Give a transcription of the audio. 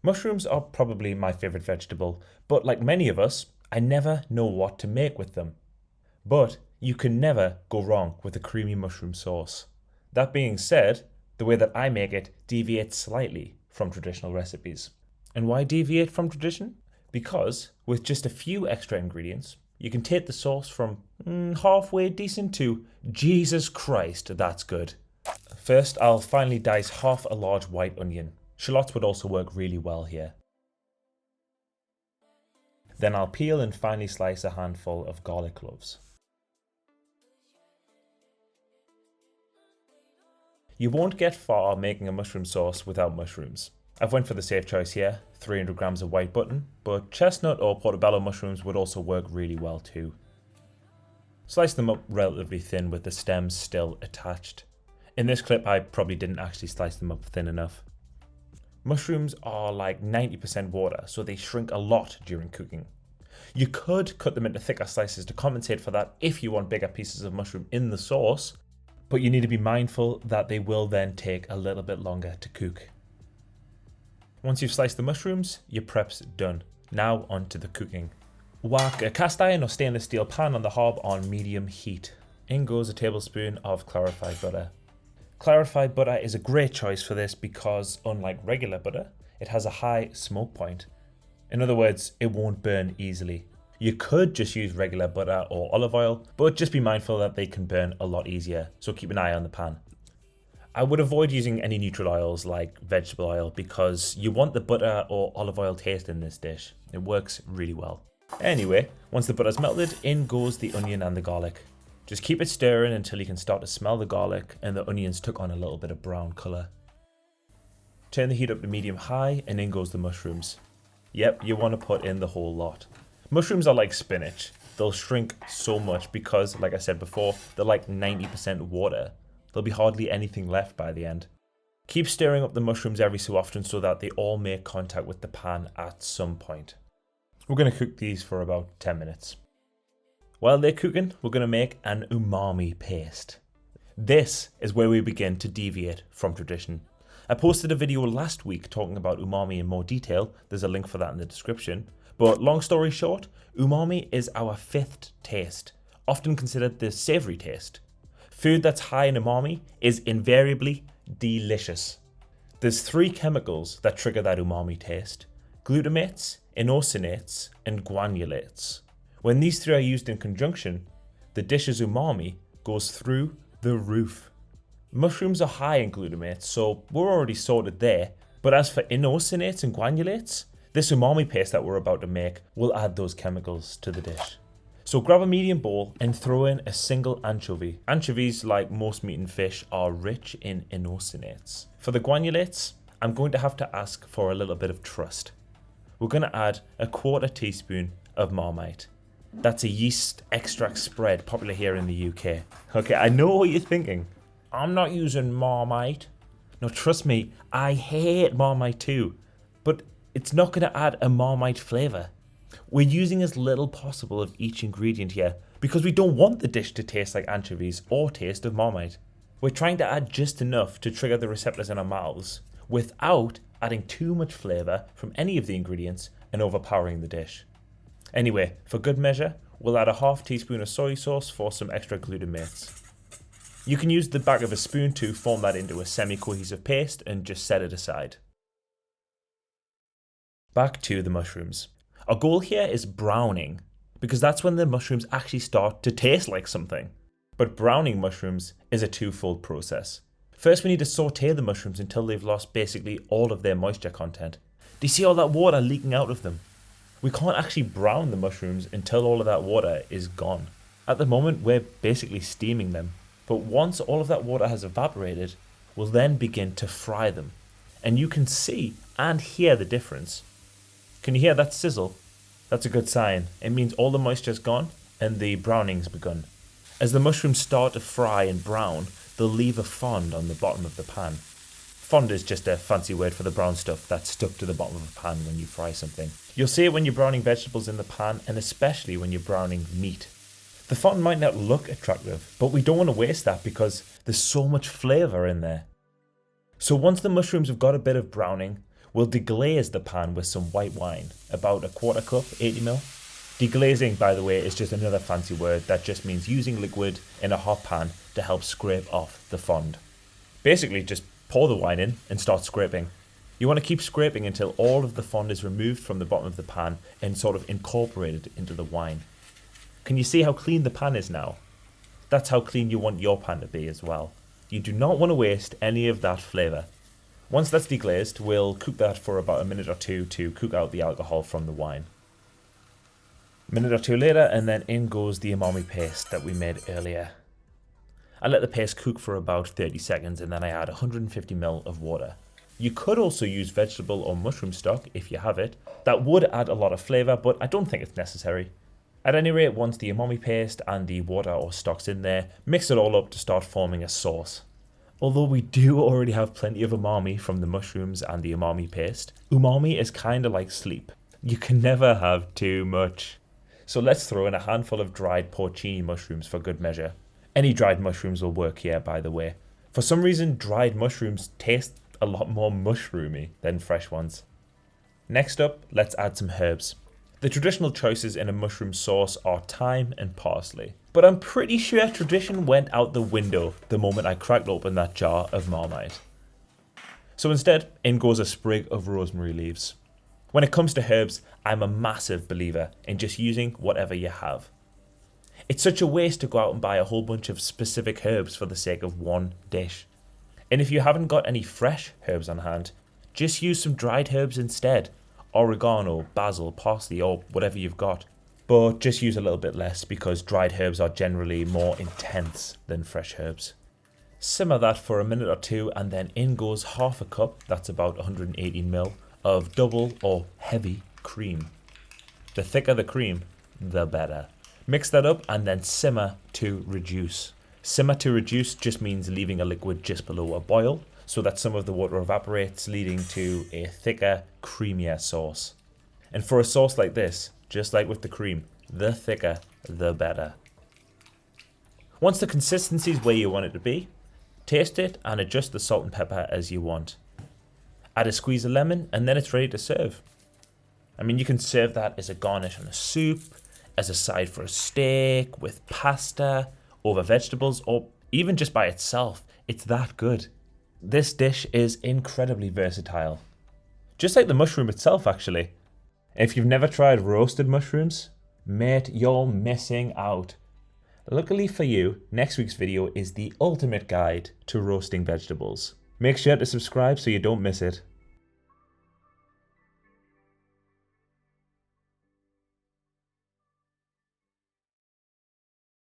Mushrooms are probably my favourite vegetable, but like many of us, I never know what to make with them. But you can never go wrong with a creamy mushroom sauce. That being said, the way that I make it deviates slightly from traditional recipes. And why deviate from tradition? Because with just a few extra ingredients, you can take the sauce from halfway decent to Jesus Christ, that's good. First, I'll finely dice half a large white onion. Shallots would also work really well here. Then I'll peel and finely slice a handful of garlic cloves. You won't get far making a mushroom sauce without mushrooms. I've went for the safe choice here, 300 grams of white button, but chestnut or portobello mushrooms would also work really well too. Slice them up relatively thin with the stems still attached. In this clip I probably didn't actually slice them up thin enough. Mushrooms are like 90% water, so they shrink a lot during cooking. You could cut them into thicker slices to compensate for that if you want bigger pieces of mushroom in the sauce, but you need to be mindful that they will then take a little bit longer to cook. Once you've sliced the mushrooms, your prep's done. Now on to the cooking. Whack a cast iron or stainless steel pan on the hob on medium heat. In goes a tablespoon of clarified butter. Clarified butter is a great choice for this because, unlike regular butter, it has a high smoke point. In other words, it won't burn easily. You could just use regular butter or olive oil, but just be mindful that they can burn a lot easier, so keep an eye on the pan. I would avoid using any neutral oils like vegetable oil because you want the butter or olive oil taste in this dish. It works really well. Anyway, once the butter's melted, in goes the onion and the garlic. Just keep it stirring until you can start to smell the garlic and the onions took on a little bit of brown colour. Turn the heat up to medium high and in goes the mushrooms. Yep, you want to put in the whole lot. Mushrooms are like spinach. They'll shrink so much because, like I said before, they're like 90% water. There'll be hardly anything left by the end. Keep stirring up the mushrooms every so often so that they all make contact with the pan at some point. We're going to cook these for about 10 minutes. While they're cooking, we're going to make an umami paste. This is where we begin to deviate from tradition. I posted a video last week talking about umami in more detail. There's a link for that in the description. But long story short, umami is our fifth taste, often considered the savoury taste. Food that's high in umami is invariably delicious. There's three chemicals that trigger that umami taste: glutamates, inosinates, and guanulates. When these three are used in conjunction, the dish's umami goes through the roof. Mushrooms are high in glutamates, so we're already sorted there. But as for inosinates and guanulates, this umami paste that we're about to make will add those chemicals to the dish. So grab a medium bowl and throw in a single anchovy. Anchovies, like most meat and fish, are rich in inosinates. For the guanulates, I'm going to have to ask for a little bit of trust. We're going to add a 1/4 teaspoon of Marmite. That's a yeast extract spread popular here in the UK. Okay, I know what you're thinking. I'm not using Marmite. No, trust me, I hate Marmite too. But it's not going to add a Marmite flavour. We're using as little possible of each ingredient here because we don't want the dish to taste like anchovies or taste of Marmite. We're trying to add just enough to trigger the receptors in our mouths without adding too much flavour from any of the ingredients and overpowering the dish. Anyway, for good measure, we'll add a 1/2 teaspoon of soy sauce for some extra glutamates. You can use the back of a spoon to form that into a semi-cohesive paste and just set it aside. Back to the mushrooms. Our goal here is browning, because that's when the mushrooms actually start to taste like something. But browning mushrooms is a twofold process. First, we need to saute the mushrooms until they've lost basically all of their moisture content. Do you see all that water leaking out of them? We can't actually brown the mushrooms until all of that water is gone. At the moment, we're basically steaming them. But once all of that water has evaporated, we'll then begin to fry them. And you can see and hear the difference. Can you hear that sizzle? That's a good sign. It means all the moisture's gone and the browning's begun. As the mushrooms start to fry and brown, they'll leave a fond on the bottom of the pan. Fond is just a fancy word for the brown stuff that's stuck to the bottom of a pan when you fry something. You'll see it when you're browning vegetables in the pan, and especially when you're browning meat. The fond might not look attractive, but we don't want to waste that because there's so much flavour in there. So once the mushrooms have got a bit of browning, We'll deglaze the pan with some white wine, about a quarter cup, 80ml. Deglazing, by the way, is just another fancy word that just means using liquid in a hot pan to help scrape off the fond. Basically, just pour the wine in and start scraping. You want to keep scraping until all of the fond is removed from the bottom of the pan and sort of incorporated into the wine. Can you see how clean the pan is now? That's how clean you want your pan to be as well. You do not want to waste any of that flavour. Once that's deglazed, we'll cook that for about a minute or two to cook out the alcohol from the wine. A minute or two later, and then in goes the umami paste that we made earlier. I let the paste cook for about 30 seconds and then I add 150ml of water. You could also use vegetable or mushroom stock if you have it. That would add a lot of flavour, but I don't think it's necessary. At any rate, once the umami paste and the water or stock's in there, mix it all up to start forming a sauce. Although we do already have plenty of umami from the mushrooms and the umami paste, umami is kind of like sleep. You can never have too much. So let's throw in a handful of dried porcini mushrooms for good measure. Any dried mushrooms will work here, by the way. For some reason, dried mushrooms taste a lot more mushroomy than fresh ones. Next up, let's add some herbs. The traditional choices in a mushroom sauce are thyme and parsley. But I'm pretty sure tradition went out the window the moment I cracked open that jar of Marmite. So instead, in goes a sprig of rosemary leaves. When it comes to herbs, I'm a massive believer in just using whatever you have. It's such a waste to go out and buy a whole bunch of specific herbs for the sake of one dish. And if you haven't got any fresh herbs on hand, just use some dried herbs instead. Oregano, basil, parsley, or whatever you've got. But just use a little bit less because dried herbs are generally more intense than fresh herbs. Simmer that for a minute or two and then in goes half a cup, that's about 118ml, of double or heavy cream. The thicker the cream, the better. Mix that up and then simmer to reduce. Simmer to reduce just means leaving a liquid just below a boil so that some of the water evaporates, leading to a thicker, creamier sauce. And for a sauce like this, just like with the cream, the thicker, the better. Once the consistency is where you want it to be, taste it and adjust the salt and pepper as you want. Add a squeeze of lemon and then it's ready to serve. I mean, you can serve that as a garnish on a soup, as a side for a steak, with pasta, over vegetables, or even just by itself. It's that good. This dish is incredibly versatile. Just like the mushroom itself, actually. If you've never tried roasted mushrooms, mate, you're missing out. Luckily for you, next week's video is the ultimate guide to roasting vegetables. Make sure to subscribe so you don't miss it.